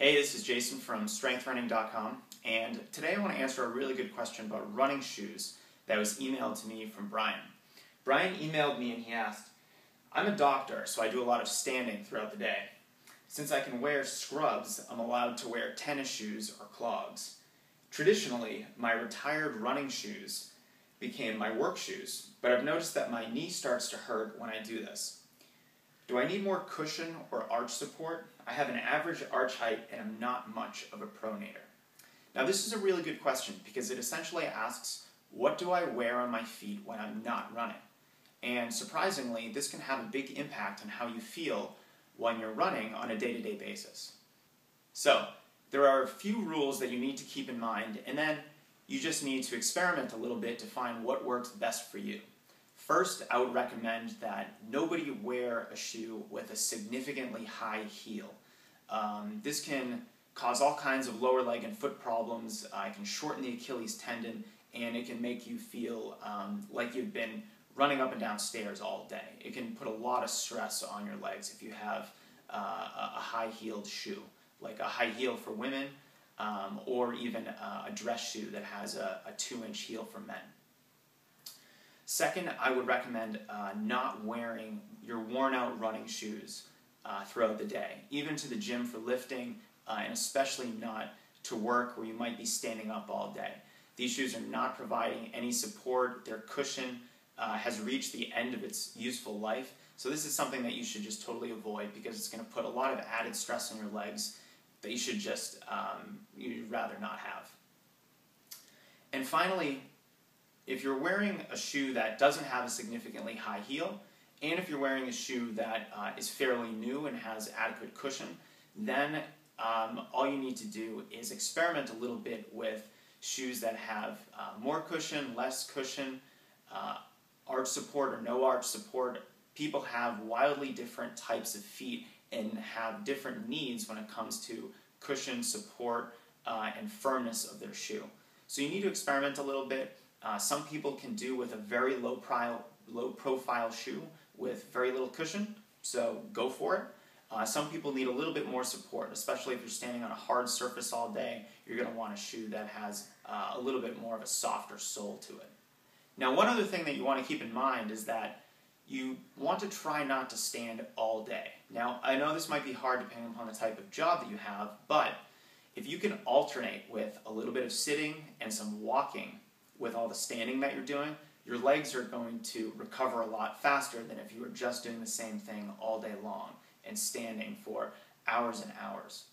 Hey, this is Jason from StrengthRunning.com, and today I want to answer a really good question about running shoes that was emailed to me from Brian. Brian emailed me and he asked, I'm a doctor, so I do a lot of standing throughout the day. Since I can wear scrubs, I'm allowed to wear tennis shoes or clogs. Traditionally, my retired running shoes became my work shoes, but I've noticed that my knee starts to hurt when I do this. Do I need more cushion or arch support? I have an average arch height and I'm not much of a pronator. Now this is a really good question because it essentially asks, what do I wear on my feet when I'm not running? And surprisingly, this can have a big impact on how you feel when you're running on a day-to-day basis. So, there are a few rules that you need to keep in mind, and then you just need to experiment a little bit to find what works best for you. First, I would recommend that nobody wear a shoe with a significantly high heel. This can cause all kinds of lower leg and foot problems. It can shorten the Achilles tendon, and it can make you feel like you've been running up and down stairs all day. It can put a lot of stress on your legs if you have a high-heeled shoe, like a high heel for women, or even a dress shoe that has a 2-inch heel for men. Second, I would recommend not wearing your worn-out running shoes throughout the day, even to the gym for lifting, and especially not to work where you might be standing up all day. These shoes are not providing any support. Their cushion has reached the end of its useful life, so this is something that you should just totally avoid because it's going to put a lot of added stress on your legs that you should just, you'd rather not have. And finally, if you're wearing a shoe that doesn't have a significantly high heel, and if you're wearing a shoe that is fairly new and has adequate cushion, then all you need to do is experiment a little bit with shoes that have more cushion, less cushion, arch support or no arch support. People have wildly different types of feet and have different needs when it comes to cushion, support, and firmness of their shoe. So you need to experiment a little bit. Some people can do with a very low profile shoe with very little cushion, so go for it. Some people need a little bit more support, especially if you're standing on a hard surface all day. You're going to want a shoe that has a little bit more of a softer sole to it. Now, one other thing that you want to keep in mind is that you want to try not to stand all day. Now, I know this might be hard depending upon the type of job that you have, but if you can alternate with a little bit of sitting and some walking with all the standing that you're doing, your legs are going to recover a lot faster than if you were just doing the same thing all day long and standing for hours and hours.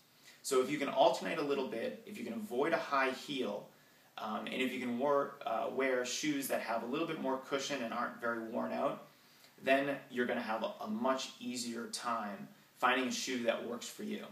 So if you can alternate a little bit, if you can avoid a high heel, and if you can wear shoes that have a little bit more cushion and aren't very worn out, then you're going to have a much easier time finding a shoe that works for you.